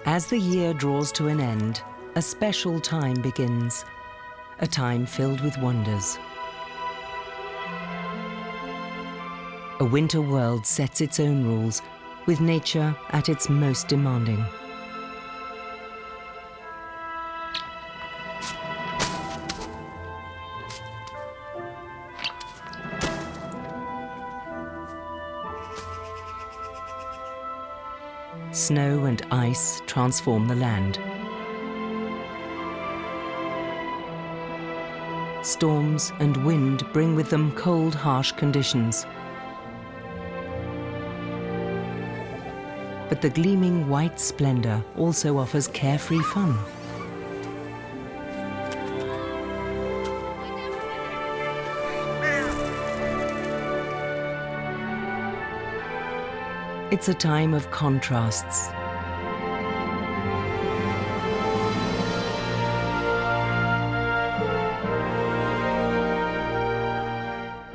As the year draws to an end, a special time begins, a time filled with wonders. A winter world sets its own rules, with nature at its most demanding. Snow and ice transform the land. Storms and wind bring with them cold, harsh conditions. But the gleaming white splendor also offers carefree fun. It's a time of contrasts.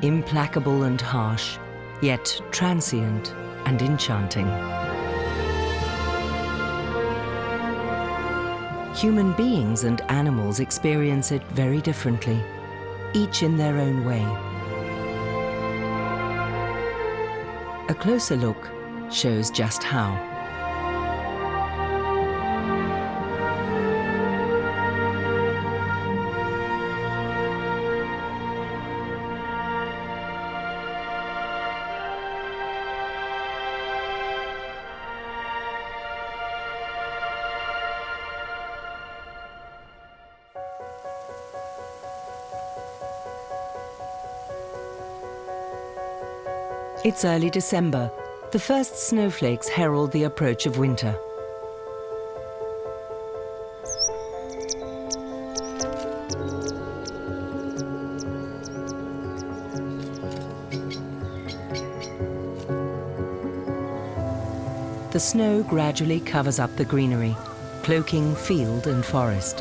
Implacable and harsh, yet transient and enchanting. Human beings and animals experience it very differently, each in their own way. A closer look shows just how. It's early December. The first snowflakes herald the approach of winter. The snow gradually covers up the greenery, cloaking field and forest.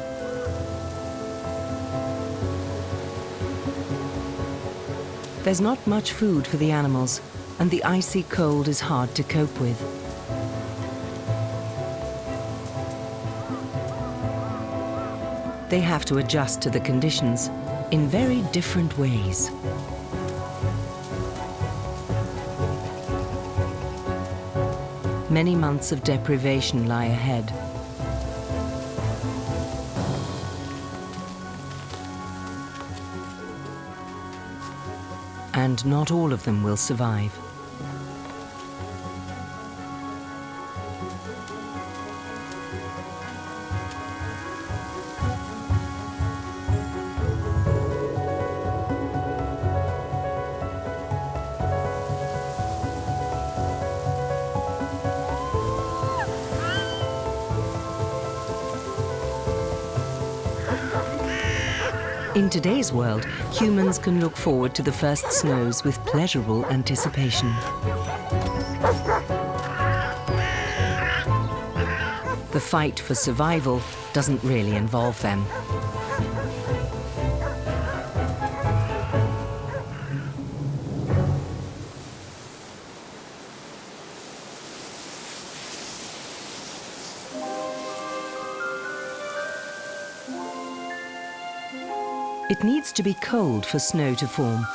There's not much food for the animals, and the icy cold is hard to cope with. They have to adjust to the conditions in very different ways. Many months of deprivation lie ahead. And not all of them will survive. In today's world, humans can look forward to the first snows with pleasurable anticipation. The fight for survival doesn't really involve them. It needs to be cold for snow to form.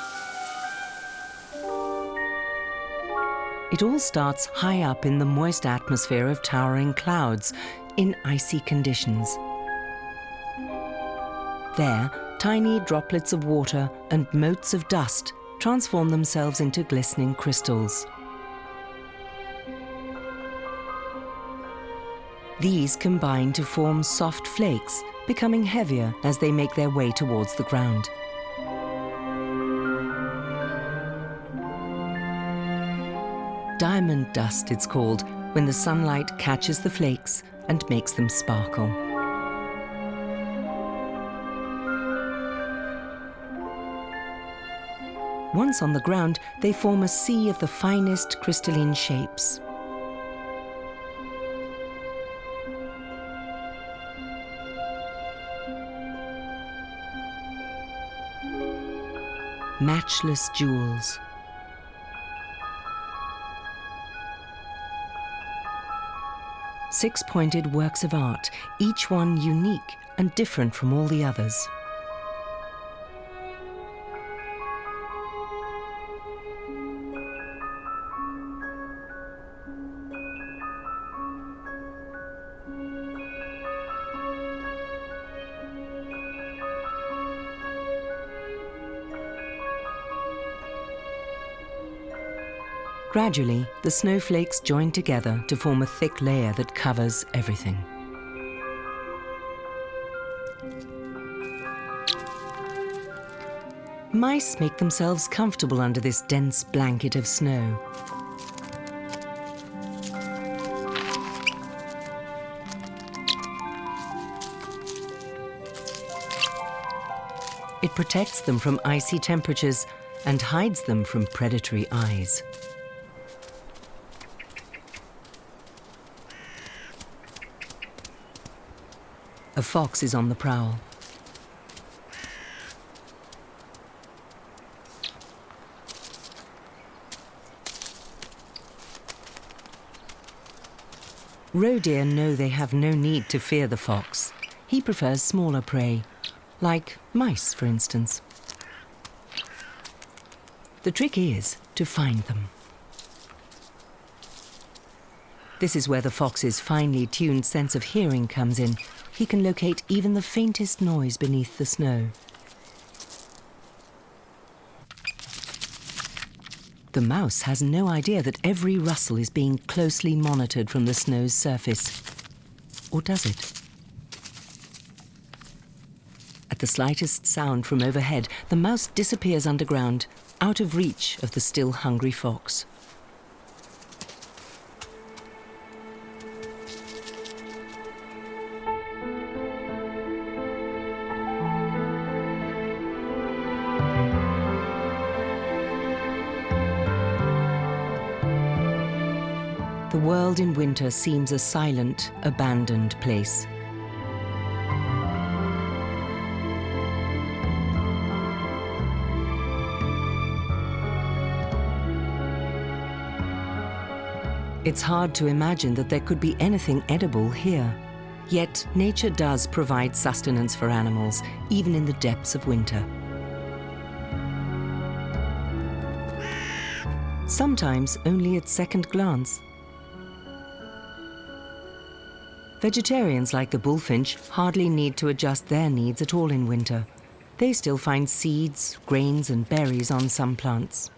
It all starts high up in the moist atmosphere of towering clouds in icy conditions. There, tiny droplets of water and motes of dust transform themselves into glistening crystals. These combine to form soft flakes, becoming heavier as they make their way towards the ground. Diamond dust, it's called, when the sunlight catches the flakes and makes them sparkle. Once on the ground, they form a sea of the finest crystalline shapes. Matchless jewels. 6-pointed works of art, each one unique and different from all the others. Gradually, the snowflakes join together to form a thick layer that covers everything. Mice make themselves comfortable under this dense blanket of snow. It protects them from icy temperatures and hides them from predatory eyes. A fox is on the prowl. Roe deer know they have no need to fear the fox. He prefers smaller prey, like mice, for instance. The trick is to find them. This is where the fox's finely tuned sense of hearing comes in. He can locate even the faintest noise beneath the snow. The mouse has no idea that every rustle is being closely monitored from the snow's surface. Or does it? At the slightest sound from overhead, the mouse disappears underground, out of reach of the still hungry fox. The world in winter seems a silent, abandoned place. It's hard to imagine that there could be anything edible here. Yet nature does provide sustenance for animals, even in the depths of winter. Sometimes only at second glance. Vegetarians like the bullfinch hardly need to adjust their needs at all in winter. They still find seeds, grains and berries on some plants.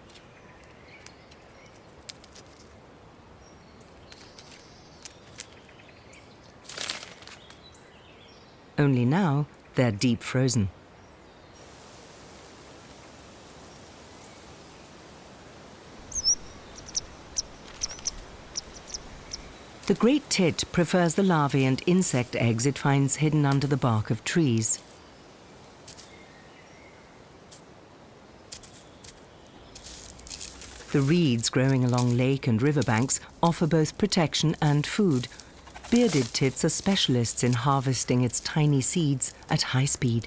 Only now they're deep frozen. The great tit prefers the larvae and insect eggs it finds hidden under the bark of trees. The reeds growing along lake and riverbanks offer both protection and food. Bearded tits are specialists in harvesting its tiny seeds at high speed.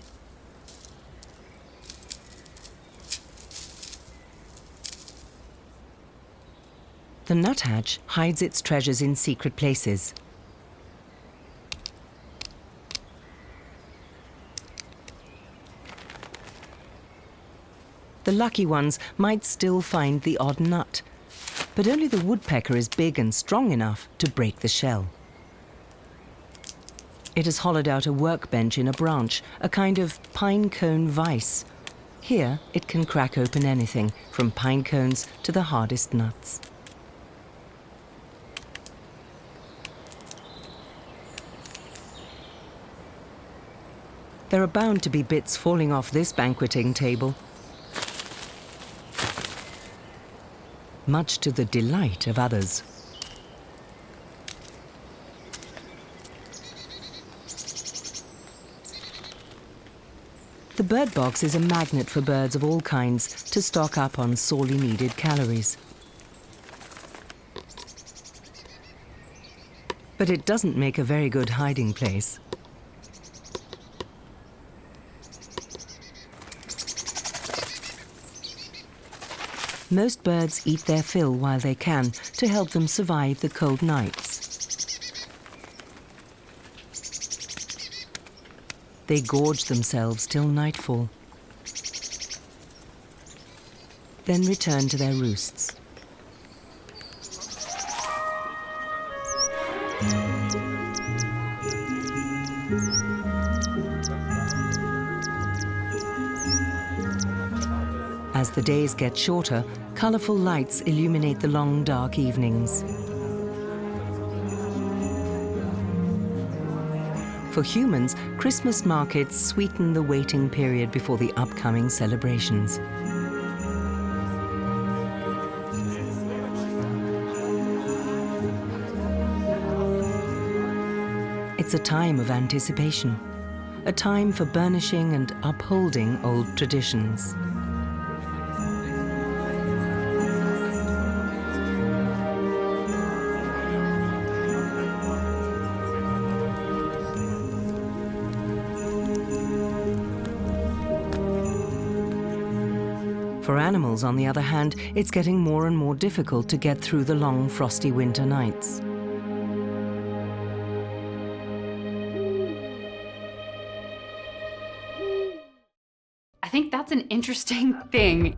The nuthatch hides its treasures in secret places. The lucky ones might still find the odd nut, but only the woodpecker is big and strong enough to break the shell. It has hollowed out a workbench in a branch, a kind of pine cone vise. Here it can crack open anything, from pine cones to the hardest nuts. There are bound to be bits falling off this banqueting table, much to the delight of others. The bird box is a magnet for birds of all kinds to stock up on sorely needed calories. But it doesn't make a very good hiding place. Most birds eat their fill while they can to help them survive the cold nights. They gorge themselves till nightfall, then return to their roosts. As the days get shorter, colourful lights illuminate the long, dark evenings. For humans, Christmas markets sweeten the waiting period before the upcoming celebrations. It's a time of anticipation, a time for burnishing and upholding old traditions. For animals, on the other hand, it's getting more and more difficult to get through the long, frosty winter nights. I think that's an interesting thing.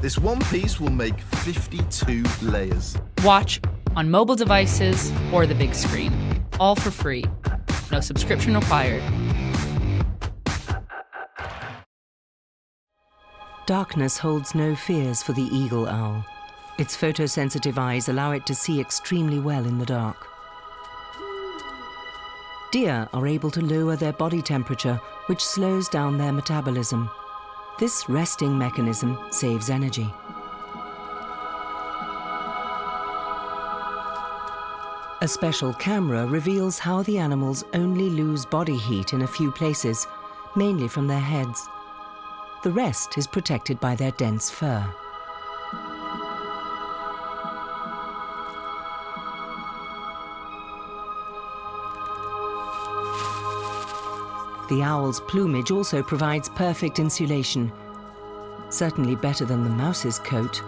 This one piece will make 52 layers. Watch on mobile devices or the big screen, all for free. No subscription required. Darkness holds no fears for the eagle owl. Its photosensitive eyes allow it to see extremely well in the dark. Deer are able to lower their body temperature, which slows down their metabolism. This resting mechanism saves energy. A special camera reveals how the animals only lose body heat in a few places, mainly from their heads. The rest is protected by their dense fur. The owl's plumage also provides perfect insulation, certainly better than the mouse's coat.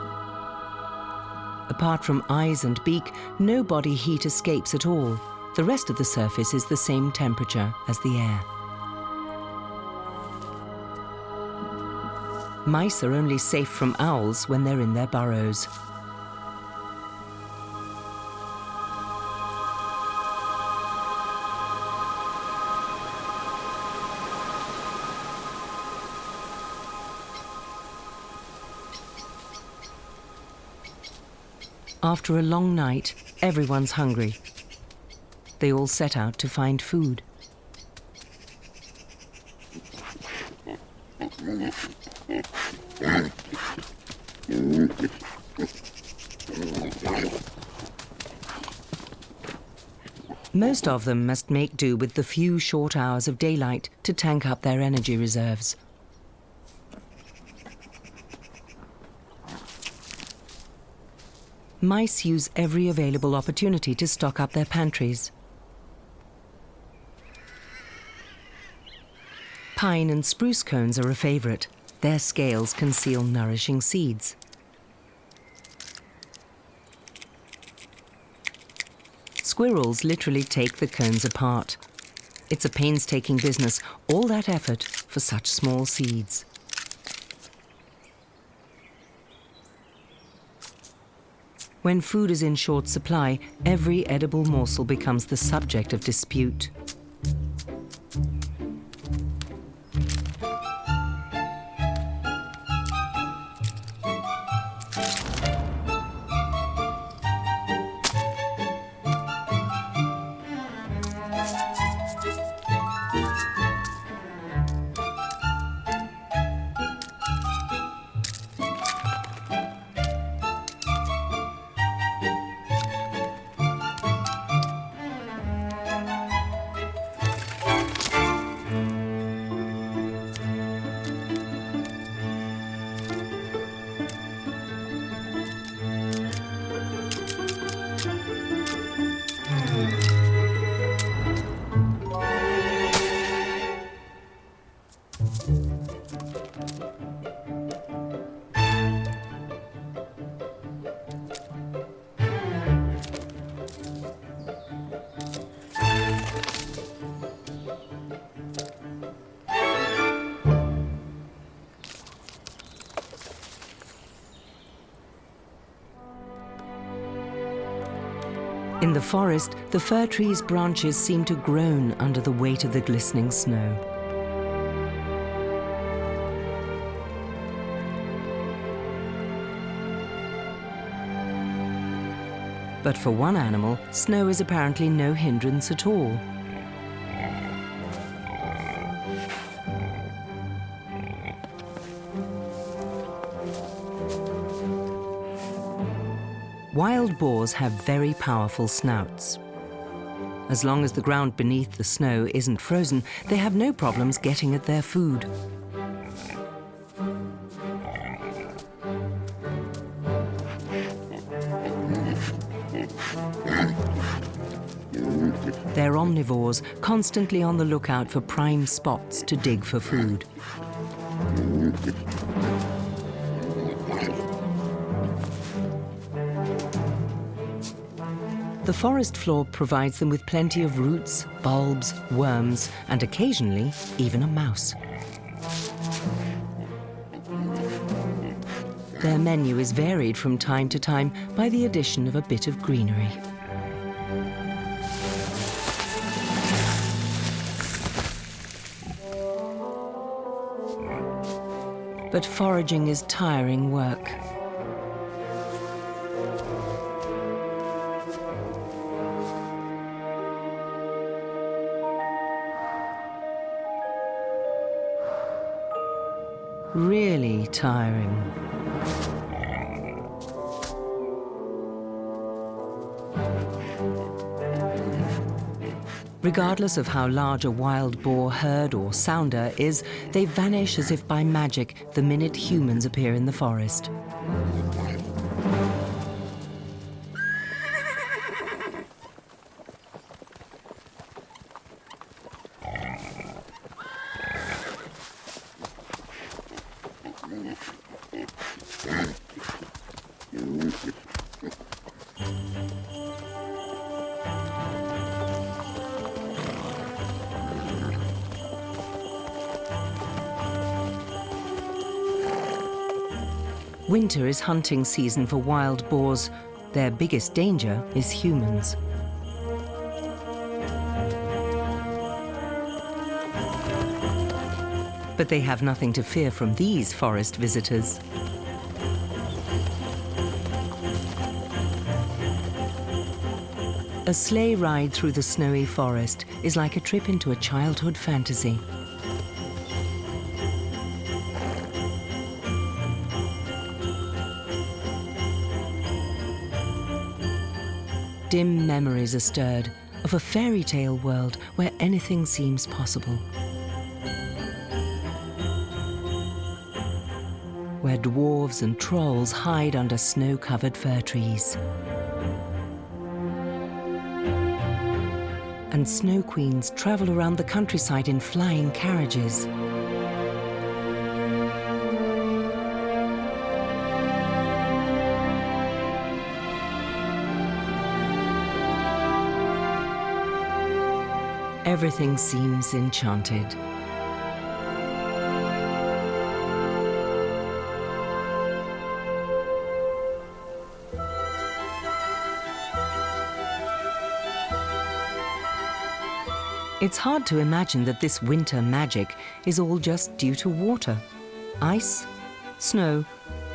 Apart from eyes and beak, no body heat escapes at all. The rest of the surface is the same temperature as the air. Mice are only safe from owls when they're in their burrows. After a long night, everyone's hungry. They all set out to find food. Most of them must make do with the few short hours of daylight to tank up their energy reserves. Mice use every available opportunity to stock up their pantries. Pine and spruce cones are a favorite. Their scales conceal nourishing seeds. Squirrels literally take the cones apart. It's a painstaking business, all that effort for such small seeds. When food is in short supply, every edible morsel becomes the subject of dispute. In the forest, the fir tree's branches seem to groan under the weight of the glistening snow. But for one animal, snow is apparently no hindrance at all. Wild boars have very powerful snouts. As long as the ground beneath the snow isn't frozen, they have no problems getting at their food. They're omnivores, constantly on the lookout for prime spots to dig for food. The forest floor provides them with plenty of roots, bulbs, worms, and occasionally even a mouse. Their menu is varied from time to time by the addition of a bit of greenery. But foraging is tiring work. Really tiring. Regardless of how large a wild boar herd or sounder is, they vanish as if by magic the minute humans appear in the forest. Winter is hunting season for wild boars. Their biggest danger is humans. But they have nothing to fear from these forest visitors. A sleigh ride through the snowy forest is like a trip into a childhood fantasy. Dim memories are stirred of a fairy tale world where anything seems possible. Where dwarves and trolls hide under snow-covered fir trees. And snow queens travel around the countryside in flying carriages. Everything seems enchanted. It's hard to imagine that this winter magic is all just due to water, ice, snow,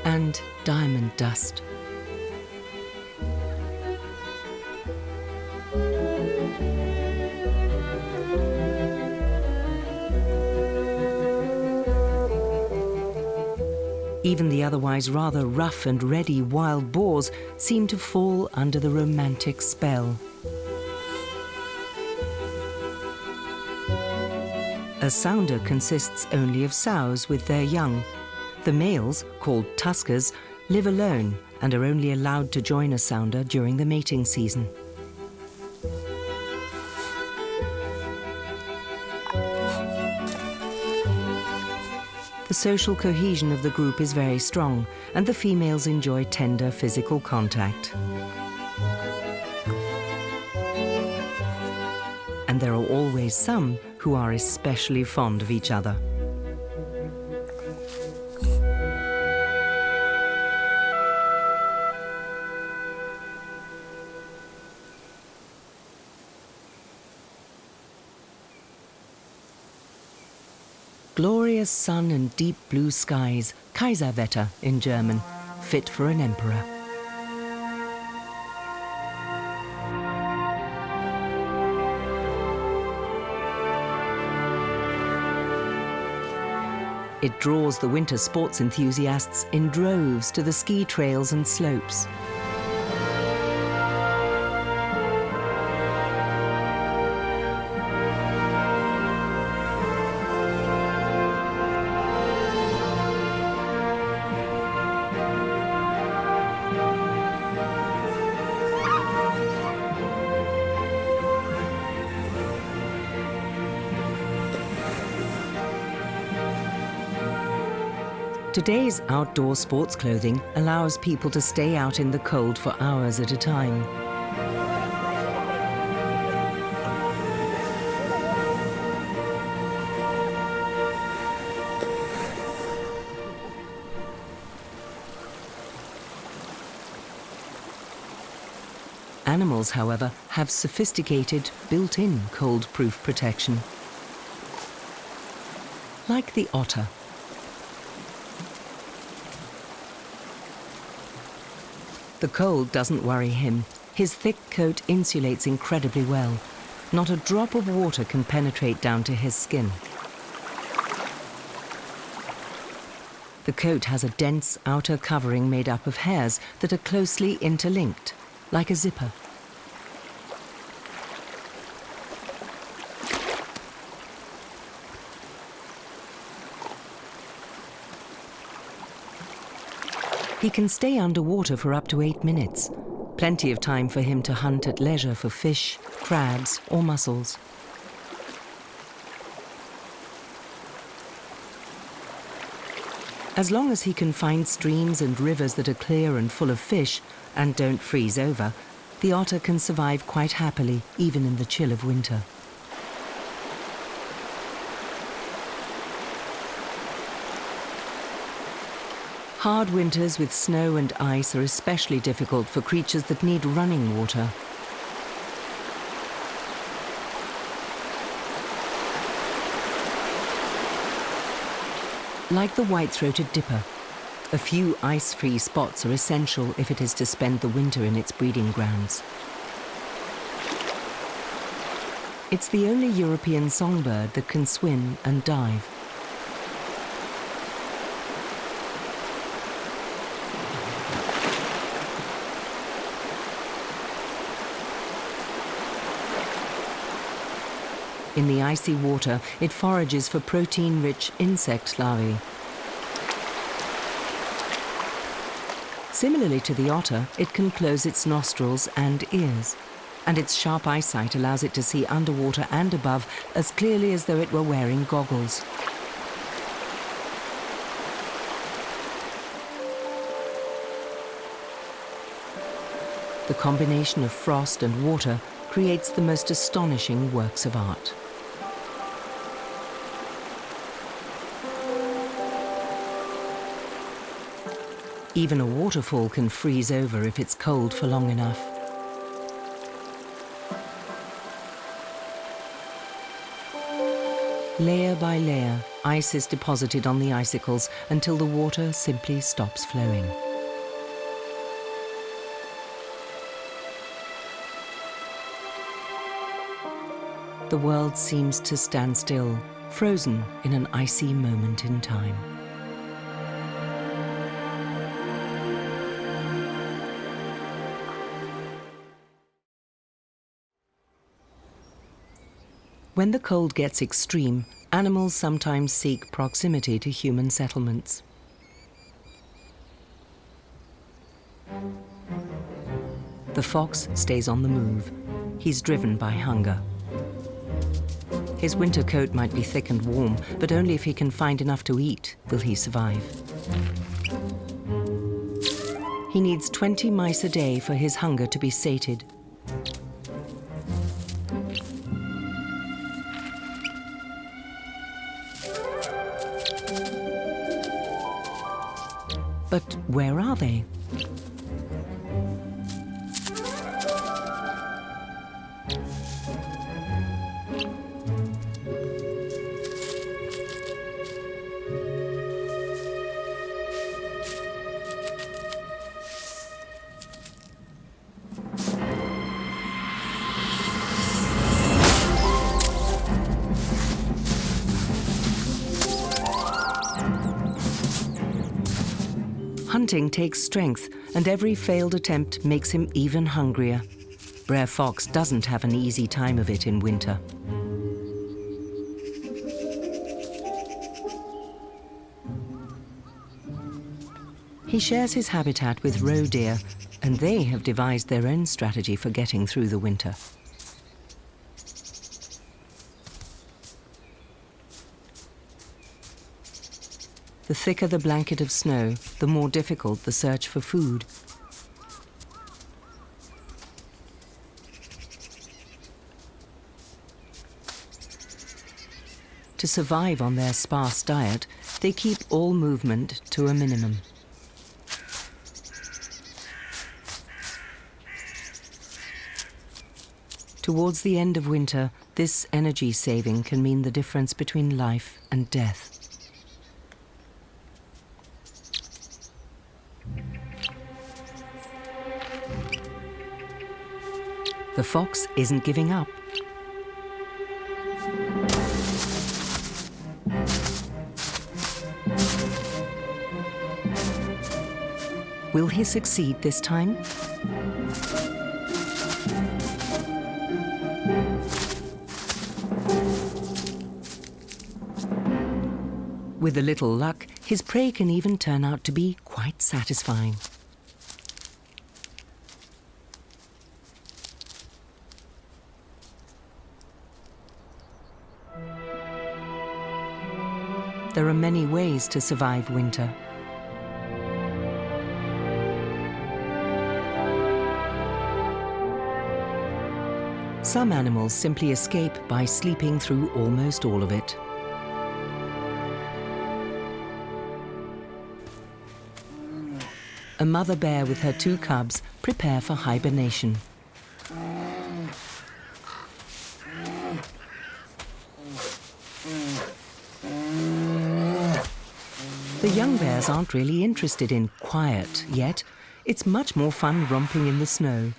and diamond dust. Even the otherwise rather rough and ready wild boars seem to fall under the romantic spell. A sounder consists only of sows with their young. The males, called tuskers, live alone and are only allowed to join a sounder during the mating season. The social cohesion of the group is very strong, and the females enjoy tender physical contact. And there are always some who are especially fond of each other. Glorious sun and deep blue skies, Kaiserwetter in German, fit for an emperor. It draws the winter sports enthusiasts in droves to the ski trails and slopes. Today's outdoor sports clothing allows people to stay out in the cold for hours at a time. Animals, however, have sophisticated, built-in cold-proof protection. Like the otter. The cold doesn't worry him. His thick coat insulates incredibly well. Not a drop of water can penetrate down to his skin. The coat has a dense outer covering made up of hairs that are closely interlinked, like a zipper. He can stay underwater for up to 8 minutes, plenty of time for him to hunt at leisure for fish, crabs, or mussels. As long as he can find streams and rivers that are clear and full of fish and don't freeze over, the otter can survive quite happily, even in the chill of winter. Hard winters with snow and ice are especially difficult for creatures that need running water. Like the white-throated dipper, a few ice-free spots are essential if it is to spend the winter in its breeding grounds. It's the only European songbird that can swim and dive. In the icy water, it forages for protein-rich insect larvae. Similarly to the otter, it can close its nostrils and ears, and its sharp eyesight allows it to see underwater and above as clearly as though it were wearing goggles. The combination of frost and water creates the most astonishing works of art. Even a waterfall can freeze over if it's cold for long enough. Layer by layer, ice is deposited on the icicles until the water simply stops flowing. The world seems to stand still, frozen in an icy moment in time. When the cold gets extreme, animals sometimes seek proximity to human settlements. The fox stays on the move. He's driven by hunger. His winter coat might be thick and warm, but only if he can find enough to eat will he survive. He needs 20 mice a day for his hunger to be sated. But where are they? Hunting takes strength, and every failed attempt makes him even hungrier. Brer Fox doesn't have an easy time of it in winter. He shares his habitat with roe deer, and they have devised their own strategy for getting through the winter. The thicker the blanket of snow, the more difficult the search for food. To survive on their sparse diet, they keep all movement to a minimum. Towards the end of winter, this energy saving can mean the difference between life and death. The fox isn't giving up. Will he succeed this time? With a little luck, his prey can even turn out to be quite satisfying. There are many ways to survive winter. Some animals simply escape by sleeping through almost all of it. A mother bear with her 2 cubs prepare for hibernation. The young bears aren't really interested in quiet yet. It's much more fun romping in the snow.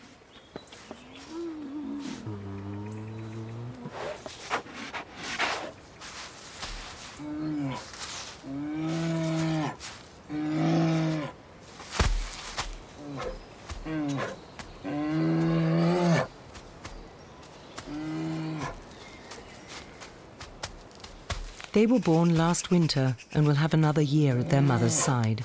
They were born last winter and will have another year at their mother's side.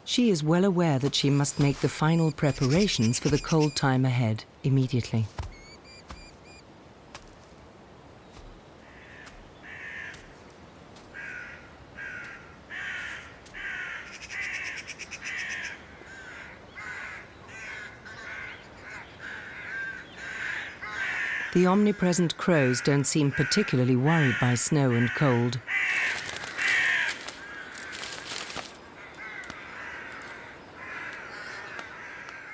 She is well aware that she must make the final preparations for the cold time ahead immediately. The omnipresent crows don't seem particularly worried by snow and cold.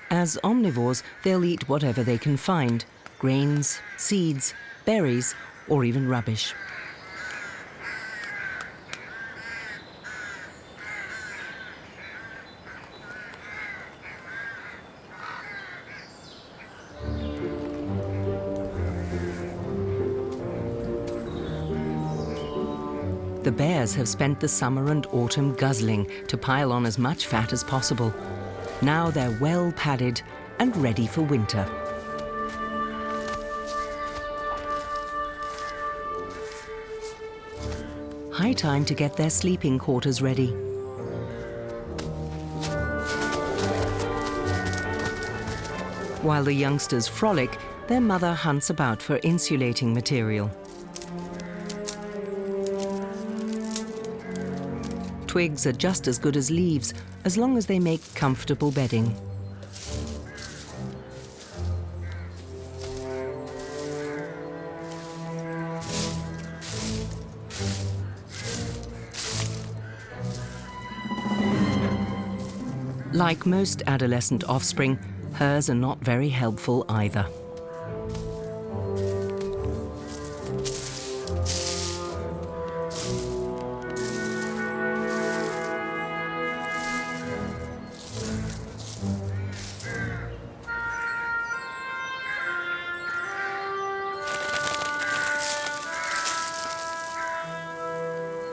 As omnivores, they'll eat whatever they can find: grains, seeds, berries, or even rubbish. The bears have spent the summer and autumn guzzling to pile on as much fat as possible. Now they're well padded and ready for winter. High time to get their sleeping quarters ready. While the youngsters frolic, their mother hunts about for insulating material. Twigs are just as good as leaves, as long as they make comfortable bedding. Like most adolescent offspring, hers are not very helpful either.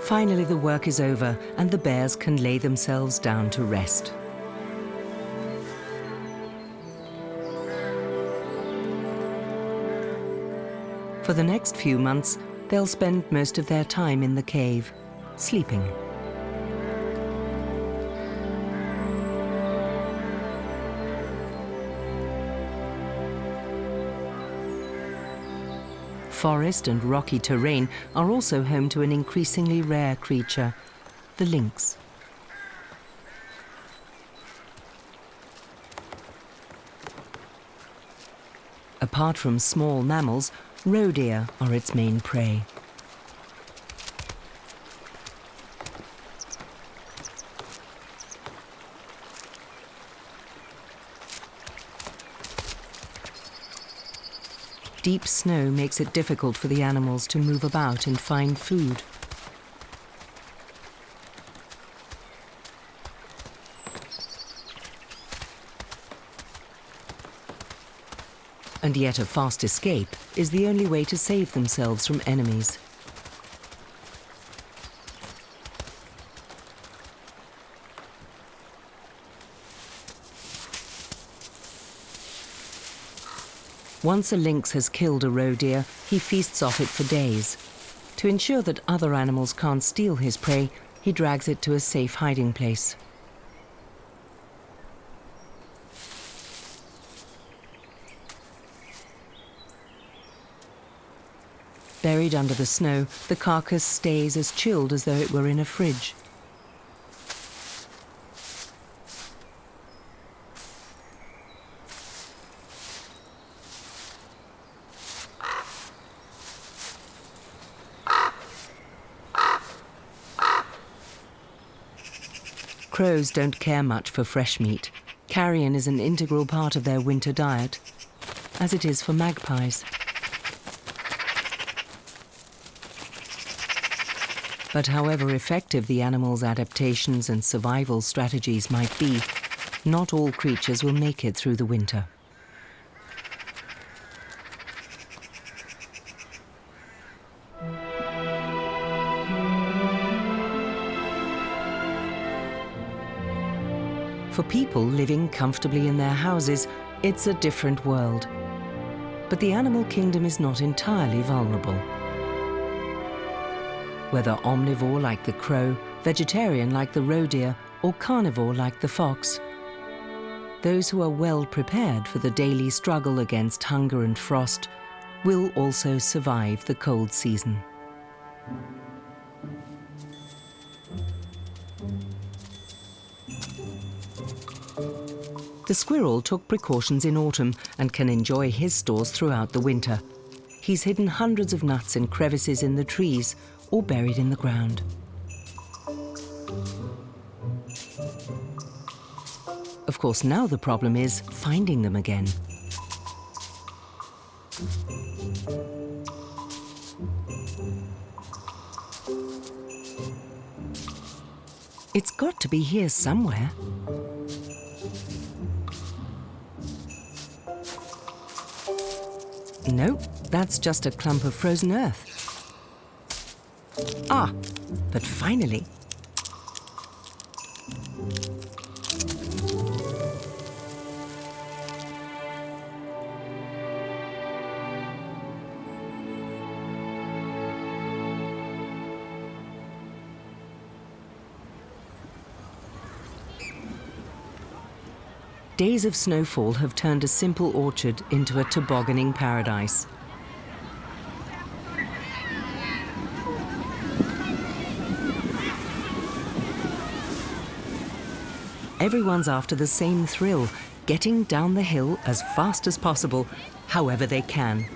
Finally, the work is over and the bears can lay themselves down to rest. For the next few months, they'll spend most of their time in the cave, sleeping. Forest and rocky terrain are also home to an increasingly rare creature, the lynx. Apart from small mammals, roe deer are its main prey. Deep snow makes it difficult for the animals to move about and find food. And yet a fast escape is the only way to save themselves from enemies. Once a lynx has killed a roe deer, he feasts off it for days. To ensure that other animals can't steal his prey, he drags it to a safe hiding place. Buried under the snow, the carcass stays as chilled as though it were in a fridge. Crows don't care much for fresh meat. Carrion is an integral part of their winter diet, as it is for magpies. But however effective the animal's adaptations and survival strategies might be, not all creatures will make it through the winter. For people living comfortably in their houses, it's a different world. But the animal kingdom is not entirely vulnerable. Whether omnivore like the crow, vegetarian like the roe deer, or carnivore like the fox, those who are well prepared for the daily struggle against hunger and frost will also survive the cold season. The squirrel took precautions in autumn and can enjoy his stores throughout the winter. He's hidden hundreds of nuts in crevices in the trees or buried in the ground. Of course, now the problem is finding them again. It's got to be here somewhere. Nope, that's just a clump of frozen earth. Ah, but finally. Days of snowfall have turned a simple orchard into a tobogganing paradise. Everyone's after the same thrill, getting down the hill as fast as possible, however they can.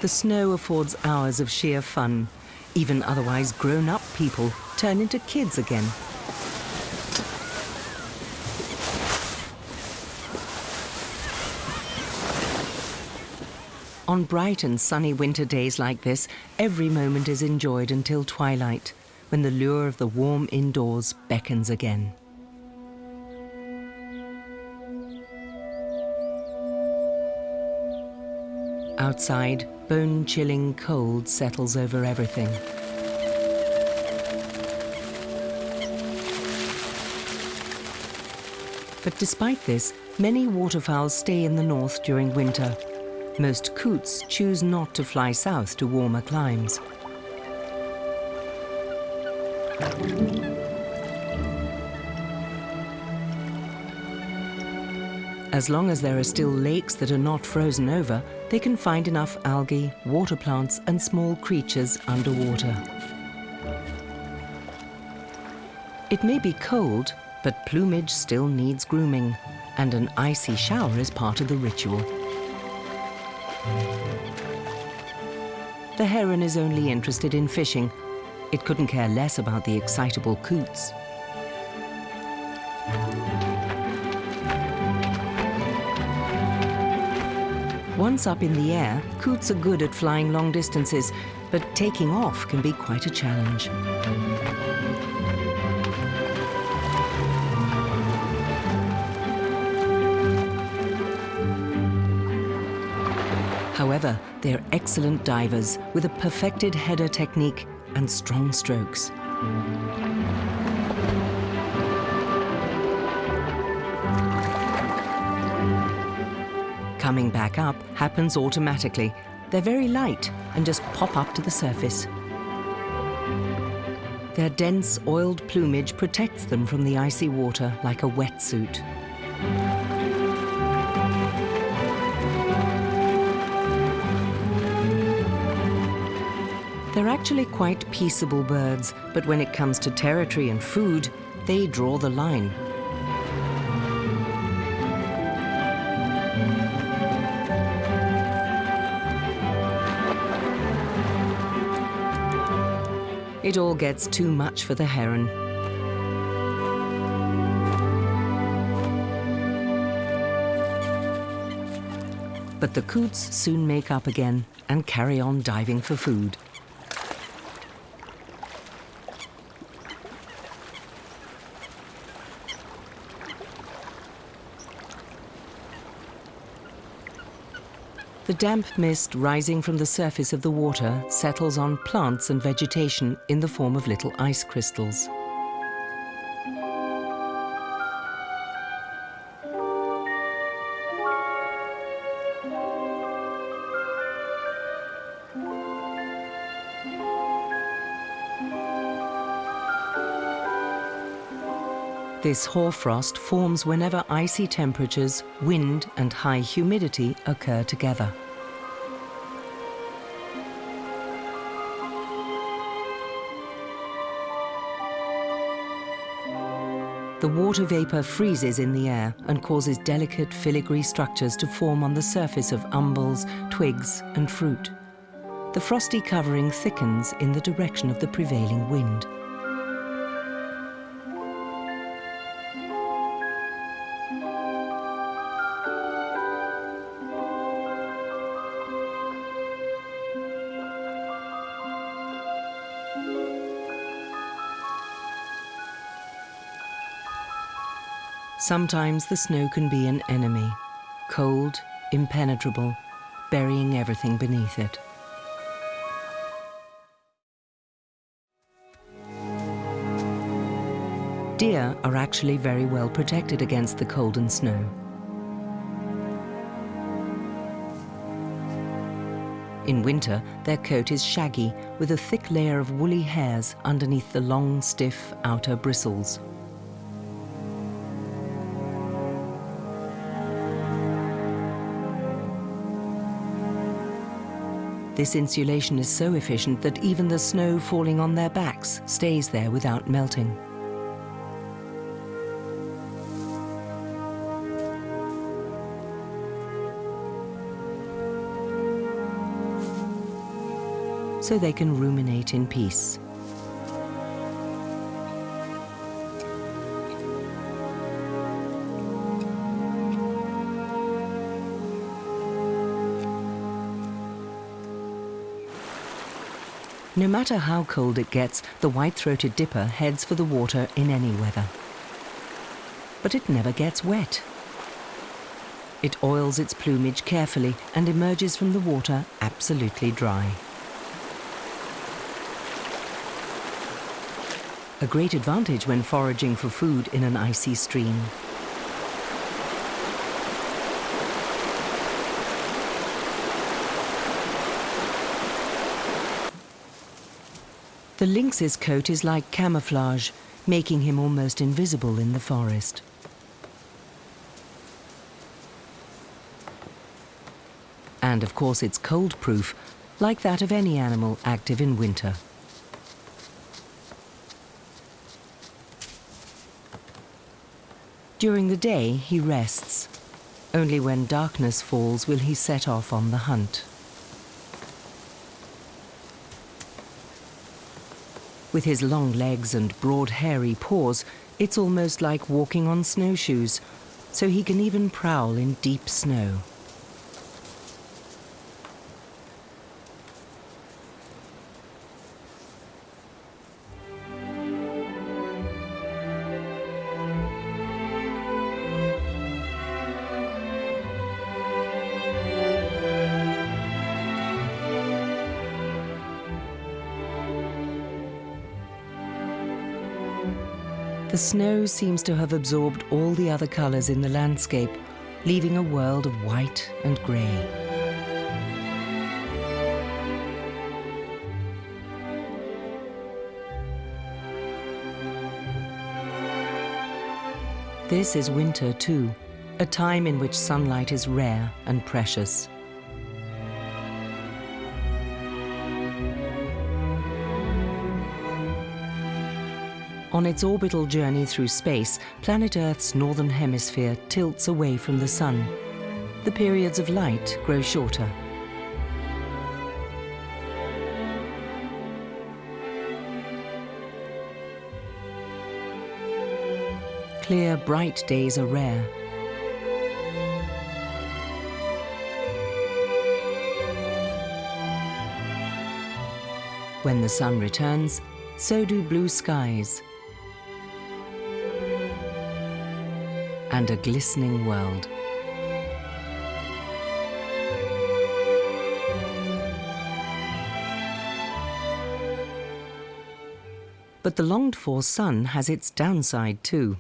The snow affords hours of sheer fun. Even otherwise grown-up people turn into kids again. On bright and sunny winter days like this, every moment is enjoyed until twilight, when the lure of the warm indoors beckons again. Outside, bone-chilling cold settles over everything. But despite this, many waterfowl stay in the north during winter. Most coots choose not to fly south to warmer climes. As long as there are still lakes that are not frozen over, they can find enough algae, water plants, and small creatures underwater. It may be cold, but plumage still needs grooming, and an icy shower is part of the ritual. The heron is only interested in fishing. It couldn't care less about the excitable coots. Once up in the air, coots are good at flying long distances, but taking off can be quite a challenge. However, they're excellent divers with a perfected header technique and strong strokes. Coming back up happens automatically. They're very light and just pop up to the surface. Their dense, oiled plumage protects them from the icy water like a wetsuit. They're actually quite peaceable birds, but when it comes to territory and food, they draw the line. It all gets too much for the heron. But the coots soon make up again and carry on diving for food. The damp mist rising from the surface of the water settles on plants and vegetation in the form of little ice crystals. This hoarfrost forms whenever icy temperatures, wind, and high humidity occur together. The water vapor freezes in the air and causes delicate filigree structures to form on the surface of umbels, twigs, and fruit. The frosty covering thickens in the direction of the prevailing wind. Sometimes the snow can be an enemy, cold, impenetrable, burying everything beneath it. Deer are actually very well protected against the cold and snow. In winter, their coat is shaggy, with a thick layer of woolly hairs underneath the long, stiff outer bristles. This insulation is so efficient that even the snow falling on their backs stays there without melting. so they can ruminate in peace. No matter how cold it gets, the white-throated dipper heads for the water in any weather. But it never gets wet. It oils its plumage carefully and emerges from the water absolutely dry. A great advantage when foraging for food in an icy stream. The lynx's coat is like camouflage, making him almost invisible in the forest. And of course it's cold-proof, like that of any animal active in winter. During the day he rests. Only when darkness falls will he set off on the hunt. With his long legs and broad hairy paws, it's almost like walking on snowshoes, so he can even prowl in deep snow. The snow seems to have absorbed all the other colors in the landscape, leaving a world of white and gray. This is winter too, a time in which sunlight is rare and precious. On its orbital journey through space, planet Earth's northern hemisphere tilts away from the sun. The periods of light grow shorter. Clear, bright days are rare. When the sun returns, so do blue skies and a glistening world. But the longed-for sun has its downside too.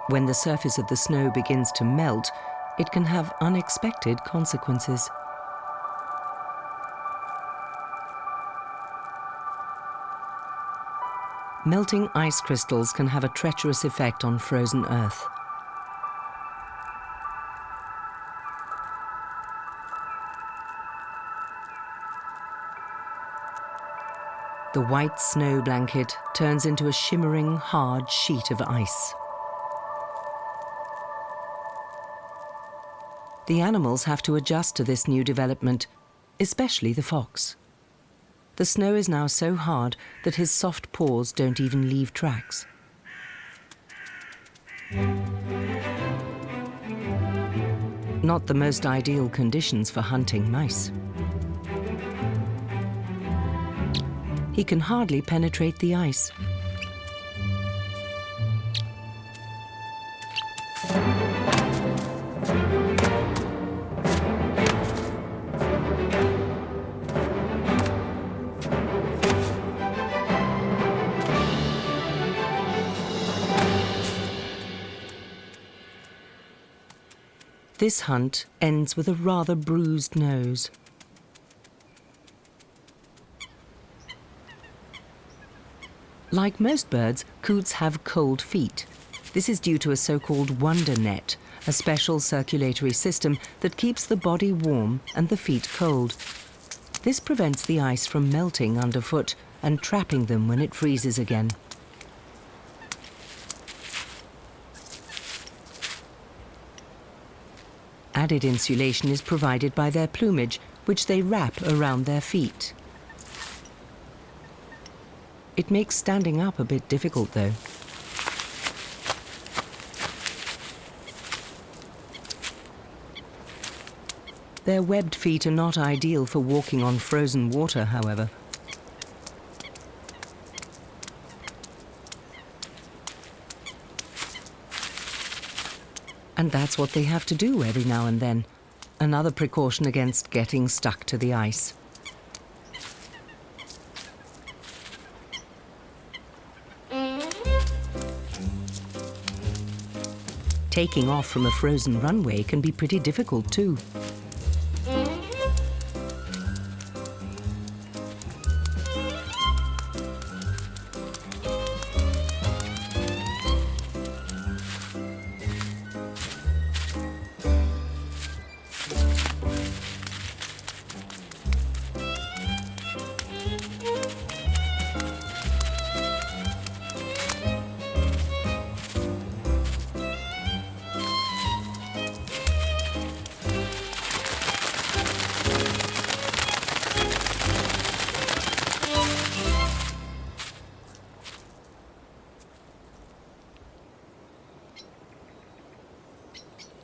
When the surface of the snow begins to melt, it can have unexpected consequences. Melting ice crystals can have a treacherous effect on frozen Earth. The white snow blanket turns into a shimmering, hard sheet of ice. The animals have to adjust to this new development, especially the fox. The snow is now so hard that his soft paws don't even leave tracks. Not the most ideal conditions for hunting mice. He can hardly penetrate the ice. This hunt ends with a rather bruised nose. Like most birds, coots have cold feet. This is due to a so-called wonder net, a special circulatory system that keeps the body warm and the feet cold. This prevents the ice from melting underfoot and trapping them when it freezes again. added insulation is provided by their plumage, which they wrap around their feet. It makes standing up a bit difficult, though. Their webbed feet are not ideal for walking on frozen water, however. And that's what they have to do every now and then. Another precaution against getting stuck to the ice. Taking off from a frozen runway can be pretty difficult too.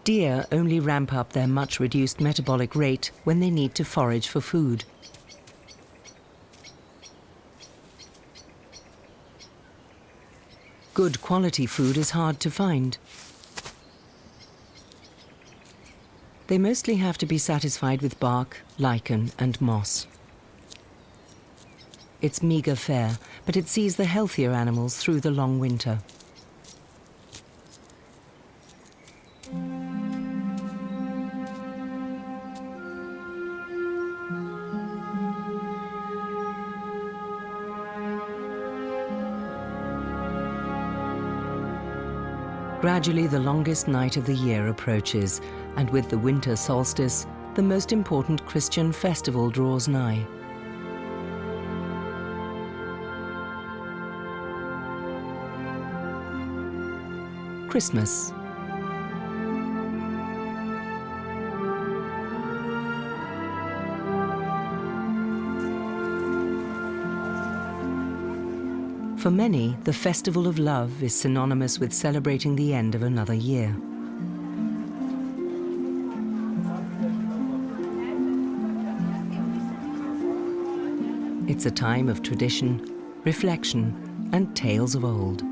Deer only ramp up their much reduced metabolic rate when they need to forage for food. Good quality food is hard to find. They mostly have to be satisfied with bark, lichen, and moss. It's meager fare, but it sees the healthier animals through the long winter. Gradually, the longest night of the year approaches, and with the winter solstice, the most important Christian festival draws nigh. Christmas. For many, the festival of love is synonymous with celebrating the end of another year. It's a time of tradition, reflection, and tales of old.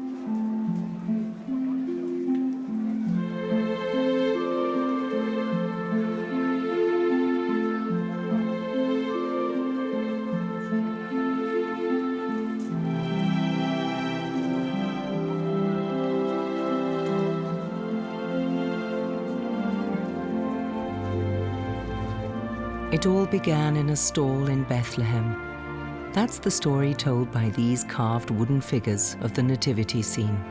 It all began in a stall in Bethlehem. That's the story told by these carved wooden figures of the nativity scene.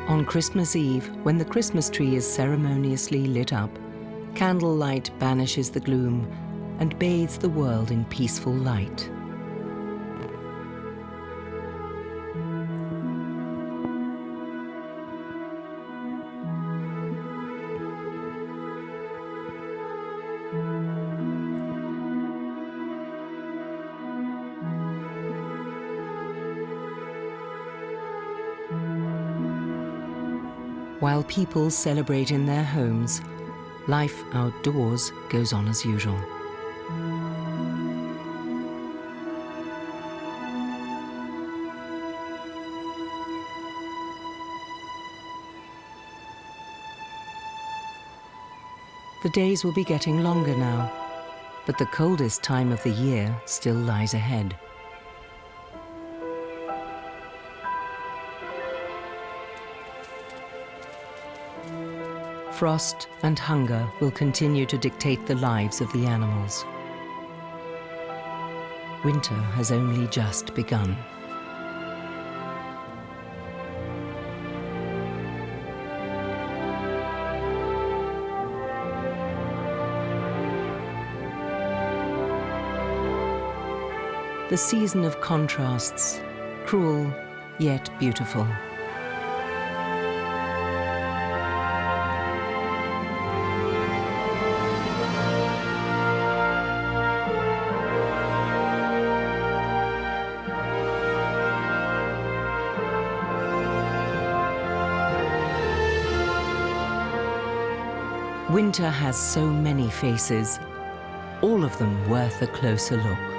On Christmas Eve, when the Christmas tree is ceremoniously lit up, candlelight banishes the gloom and bathes the world in peaceful light. While people celebrate in their homes, life outdoors goes on as usual. The days will be getting longer now, but the coldest time of the year still lies ahead. Frost and hunger will continue to dictate the lives of the animals. Winter has only just begun. the season of contrasts, cruel yet beautiful. Winter has so many faces, all of them worth a closer look.